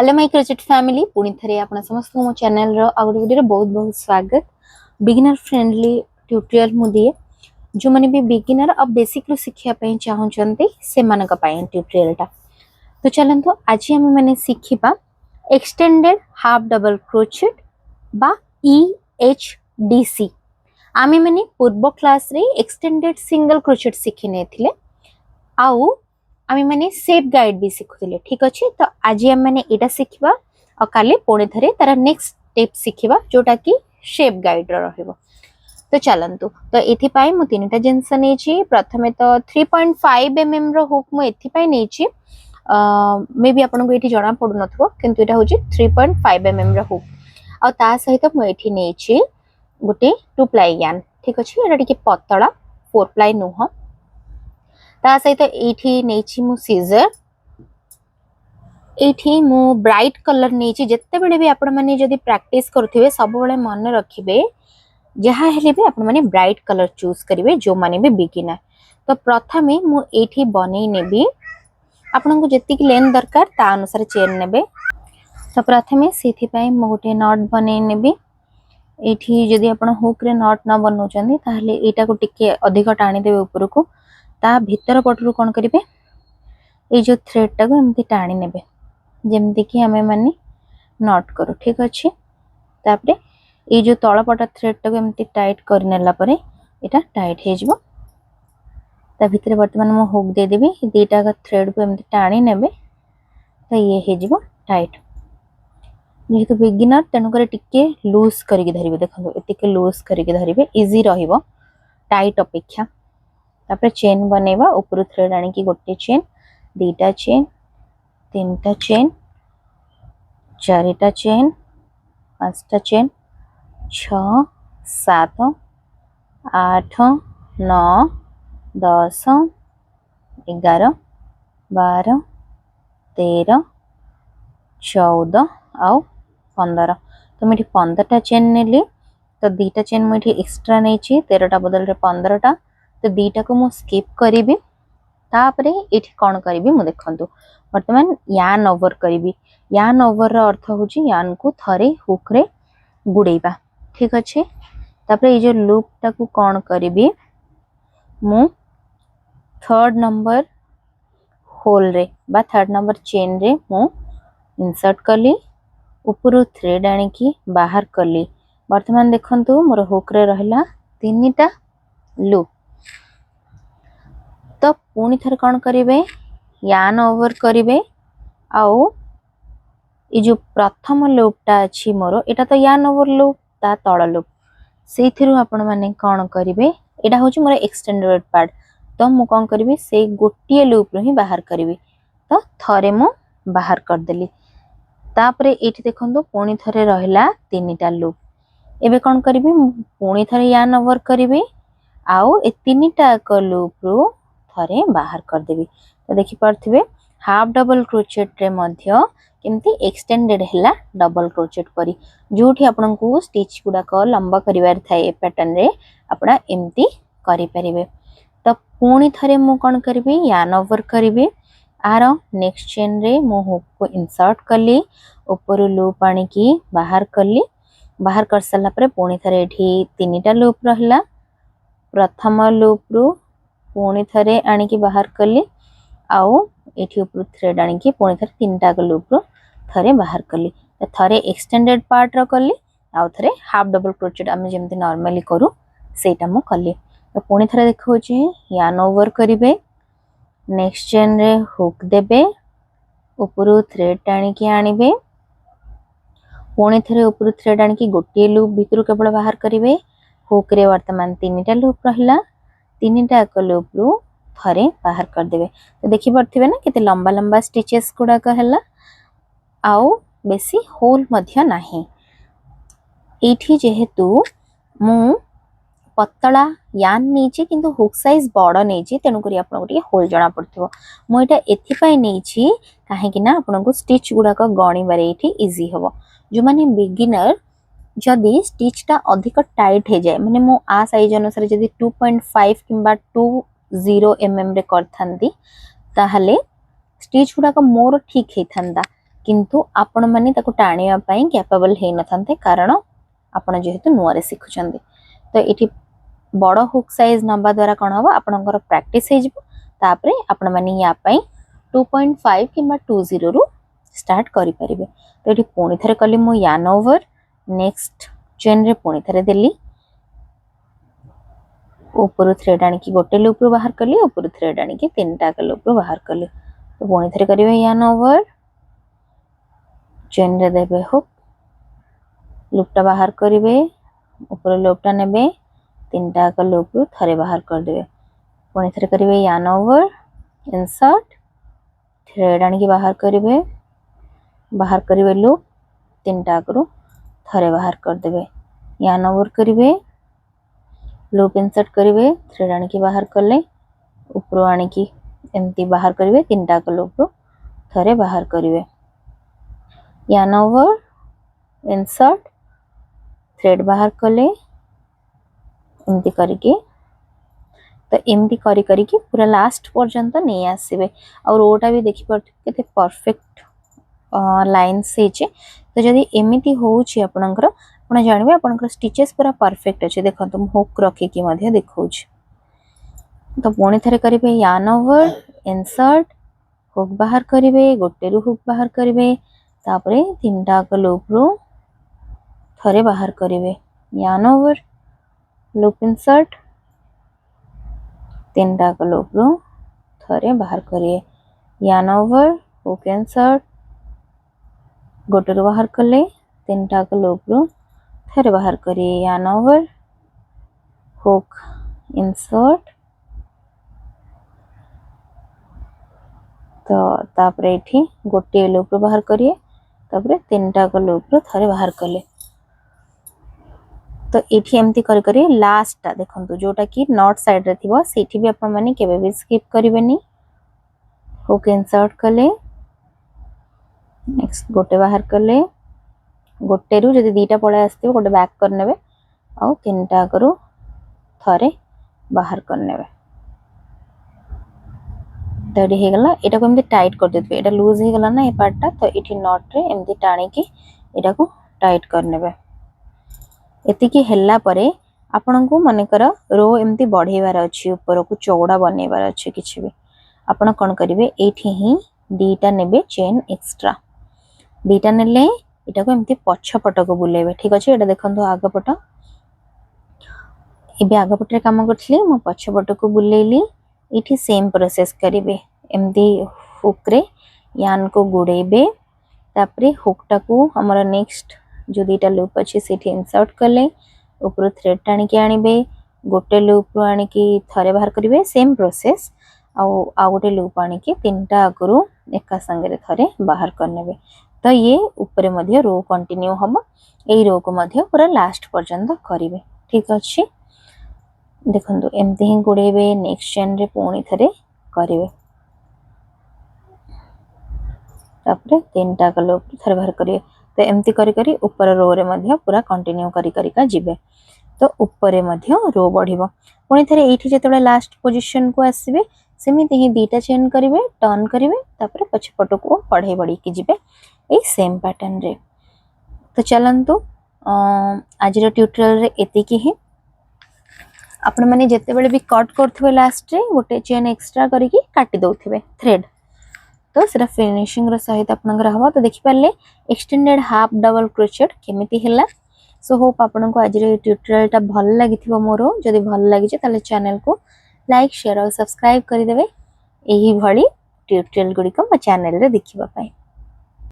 Hello my crochet family पुणी थे आप समस्त मो चैनल आउट वीडियो बहुत बहुत स्वागत। बिगिनर फ्रेंडली ट्यूटोरियल मु दिए जो मैंने भी बिगिनर अब बेसिक रू शिखिया चाहूँगी से ट्यूटोरियल टा। तो चलते आज आम मैंने शिखा एक्सटेंडेड हाफ डबल क्रोचेट बा EHDC। आमे मैंने पूर्व क्लास रे एक्सटेंडेड सिंगल क्रोचेट शिखी ने आउ आमे माने शेप गाइड भी शिखुले। ठीक अच्छे, तो आज आम मैंने यहाँ शिखा और काले पुणी थे तार नेक्स्ट स्टेप शिखा जोटा कि शेप गाइड रहिबो। तो चलतु तो ये मुझे तीन टा जिनस नहीं। प्रथमे तो 3.5 mm हुक मुझे नहीं मे बी आपको ये जना पड़ू न किंतु यहाँ हूँ 3.5 mm हुक आ सहित मुझे नहीं गोटे 2 प्लाई यान। ठीक अच्छे, यहाँ टे पतला 4 प्लाई नुह ता सहित ये नहीं मु सीजर ये मु ब्राइट कलर नहीं। जिते बड़े भी आपण मैंने जदि प्रैक्टिस करुवे सब बड़े मन रखिए जहाँ हेले भी आपण मैंने ब्राइट कलर चूज करेंगे जो माने भी बिगिनर। तो प्रथमे मु ये बनै नेबी आपन को जति लेंथ दरकार ता अनुसार चेन नेबे। तो प्रथमे से गोटे नट बनै नेबी। ये जदि आपण हुक रे नट न बनाउछन्ती ताहले एटा को टिके अधिक टाणी देबे ऊपर को ता भीतर पटरू कौन करेंगे ये जो थ्रेड टा को एमती टाणी नेबे जेमती कि हमें माने नट करू। ठीक अच्छे, तापरे ये जो तलपट थ्रेड टा को एमती टाइट कर नेला परे एटा टाइट हे जिवो। ता भीतर वर्तमान मु हुक दे देबी दीटा का थ्रेड को एमती टाणी नेबे तो ये हे जिवो टाइट। जेहेतु बिगिनर तेणुक टिके लूज करके धरिबे। देखो एतिके लूज करके धरिबे इजी रहिबो टाइट अपेक्षा। तापर चेन बनेबा ऊपर थ्रेड आनी की गोटे चेन दीटा चेन तीनटा चेन चारिटा चेन पांचटा चेन 6 7 8 9 10 11 12 13 14 आउ 15। तो मुझे 15टा चेन नेली। तो दीटा चेन मुझे एक्स्ट्रा नहीं 13टा बदल रे 15टा। तो दीटा को मु स्किप करी तापरे एठी कौन करी मु देखंतु वर्तमान यान ओवर करी। यान ओवर रो अर्थ होची यान को थरे हुक रे गुड़ेबा। ठीक अच्छे, तापरे ये जो लूप टा को कौन करी मु 3rd नंबर होल रे बा 3rd नंबर चेन रे मु इंसर्ट कली ऊपर थ्रेड आनी की बाहर कली। वर्तमान देखंतु मोर हुक रे रहला 3टा लूप। तो पुणी थर कौन करेंगे यान ओवर करेंगे आओ ये जो प्रथम लूपटा अच्छी मोर एटा तो यान ओवर लूप ता तल लूप से आपण माने कौन करेंगे एटा हूँ मोर एक्सटेंडेड पार्ट। तो मु कौन करी से गोटे लूप ही बाहर करी। तो थरे मु बाहर करदेली तापरे एठी देखंतु पुणी थरे रहला 3टा लूप। एबे कौन करी पुणी थरे यान ओवर करी आओ ए 3टा को लूप रू थरे बाहर करदेवी। तो देखि पारथिबे हाफ डबल क्रोचेट रे मध्य केमती एक्सटेंडेड हैला डबल क्रोचेट परी जोठी आपन को स्टिच गुडा को लंबा करिवार थाए पैटर्न रे आपडा एमती करि परिबे। तो पुणी थरे मु कोन करबी यान ओवर करबी आर नेक्स्ट चेन रे मु हुक को इंसर्ट कली ऊपर लूप आनी की बाहर कली। बाहर कर सला परे पुणी थरे एठी 3टा लूप रहला। प्रथम लूप रू पुणी थरे आनी की बाहर कली आउ एठी ऊपर थ्रेड आनी की पुणी थरे 3टा लूप रो थरे बाहर कली। तो थरे एक्सटेंडेड पार्ट रो कली आउ थरे हाफ डबल क्रोचेट आमे जेमती नॉर्मली करू सेटा मु कली। तो पुणी थरे देखौची यान ओवर करिवे नेक्स्ट चेन रे हुक देबे ऊपर थ्रेड टाणी की आनिबे पुणी थरे ऊपर थ्रेड आनी की गोटे लूप भीतर केवल बाहर करिवे। हुक रे वर्तमान 3टा लूप रहला 3टा लूप रू थरे बाहर कर देबे। तो देखि परथिबे ना केते लंबा लंबा स्टिचेस गुडा कहला आउ बेसी होल मध्य नाही। एठी जेहेतु मु पतला यान नहीं किंतु हुक साइज बड़ नहीं तेणु करी आपन को होल जना पड़थिबो। मु एटा एथि पई नहीं काहे कि ना आपन को स्टिच गुडा को गणी बारे एठी इजी हबो। जो माने बिगिनर जदि स्टिच टा अधिक टाइट हे जाए माने मो आ साइज अनुसार जदि 2.5 किंबा 20 mm रे करथांदी ताहले स्टिच गुडा को मोर ठीक हे थांदा किंतु आपण माने ताको टाणिया पई कैपेबल हे नथांते कारण आपण जेहेतु नुआ रे सिखुचंदी। तो एठी बड़ हुक साइज नबा द्वारा कौन हम आपंकर प्रैक्टिस तापरे आपण माने या पई 2.5 किंबा 20 रु स्टार्ट करि परिबे। तो एठी पुणी थरे कली मो यान ओवर नेक्स्ट चेन रे पुणी थरे देली ऊपर थ्रेड आनी की गोटे लूप रु बाहर कली ऊपर थ्रेड आनी की तीनटा लूप रु बाहर कली। तो पुणी थरे करिवे यान ओवर चेन रे देबे हुक लूपटा बाहर करिवे ऊपर लूपटा नेबे तीनटा लूप रु थरे बाहर कर देबे। पुणी थरे करिवे यान ओवर इंसर्ट थ्रेड आनी की बाहर करिवे लूप तीनटा रु थरे बाहर कर देबे। यान ओवर करिवे लूप इंसर्ट करिवे थ्रेड आनी की बाहर करले ऊपर आनी की एमती बाहर करिवे तीनटा लूप रु थरे बाहर करिवे। यान ओवर इंसर्ट थ्रेड बाहर कले एमती करके तो एमती करी करी की पूरा लास्ट पर्यंत नहीं आसीबे और रोटा भी देखि केते परफेक्ट लाइन्स हेचे। तो जदि एमिति होउची आपनकर आपण जानबे आपनकर स्टिचेस पूरा परफेक्ट अछि। देखंतु हम हुक रखी की मध्ये देखौछ। तो पुणी थरे करिवे यान ओवर इंसर्ट हुक बाहर करिवे गोटे रु हुक बाहर करिवे तापरे तीनटा लूप रु थरे बाहर करिवे। यान ओवर लूप इंसर्ट तीनटा लूप रु थरे बाहर करिए। यान ओवर हुक इंसर्ट गोटे रु बाहर कले तीनटा लूप रु थरे बाहर करिए। यान ओवर हुक इंसर्ट तो तापरे एठी गोटे लूप रु बाहर करिए तापरे तीनटा लूप रु थरे बाहर कले। तो एठी एमती करी करी लास्ट टा देखंतु जोटा कि नॉट साइड रे थिबो सेठी भी अपन माने केबे भी स्किप करिवेनी। हुक इंसर्ट कले नेक्स्ट गोटे बाहर कले गोटे रु जदि दीटा पळे आस्थिबो गोटे बैक कर नेबे आ तीनटा करू थरे बाहर कर नेबे। तो एडी हे गला एटा को एमती टाइट कर देबे। एटा लूज हे गला ना ए पार्ट टा तो एठी नॉट रे एमती टाणी की एटा को टाइट कर नेबे। एति की हेल्ला परे आपन को माने कर रो एमती बढ़ेबार अछि ऊपर को चौड़ा बनेबार अछि किछि भी आपन कोन करिवे एठी ही दीटा नेबे चेन एक्स्ट्रा दीटा नेले एटा को एमती पछ पट को बुलेबे। ठीक अछि एटा देखंतु आग पट एबे आग पट रे काम करथली मो पछ पट को बुलेली एठी सेम प्रोसेस करिवे एमती हुक रे यान को गुडेबे तापरे हुक टा को हमर नेक्स्ट जो दीटा लूप अच्छे सेठी इंसर्ट कले ऊपर थ्रेड टाणी के आनिबे गोटे लूप रु आनी की थरे बाहर करिवे सेम प्रोसेस आ गोटे लूप आनी की तीनटा आगरु एका संगे थरे बाहर करनेबे। तो ये ऊपर मध्य रो कंटिन्यू हम एई रो को मध्य पूरा लास्ट पर्यंत करिवे। ठीक अछि देखंतु एमती ही गुडेबे नेक्स्ट चेन रे पुणी थरे करिवे तापरे तीनटा लूप थरे बाहर करिवे। तो एमती करी करी ऊपर रो रे मध्य पूरा कंटिन्यू करी करी का जिबे। तो ऊपर मध्य रो बढ़िबो पुणी थरे एठी जेतबे लास्ट पोजीशन को आसीबे सेमिति ही दीटा चेन करिवे टर्न करिवे तापरे पछपट को बढ़े बढ़ी की जिबे ए सेम पैटर्न रे। तो चलंतु आज रो ट्यूटोरियल रे एति की ही आपण माने जेते बेले भी कट करथबे लास्ट रे गोटे चेन एक्स्ट्रा करी की काटी दोथबे थ्रेड तो सिर्फ फिनिशिंग रो सहित आपनकर हवा। तो देखि पाले एक्सटेंडेड हाफ डबल क्रोचेट केमिति हैला। सो होप आपन को आज रे ट्यूटोरियल टा भल लागिथिबो मोरो जदि भल लागि जे ताले चैनल को लाइक शेयर और सब्सक्राइब करि देबे एही भली ट्यूटोरियल गुडी को म चैनल रे देखिबा पाई।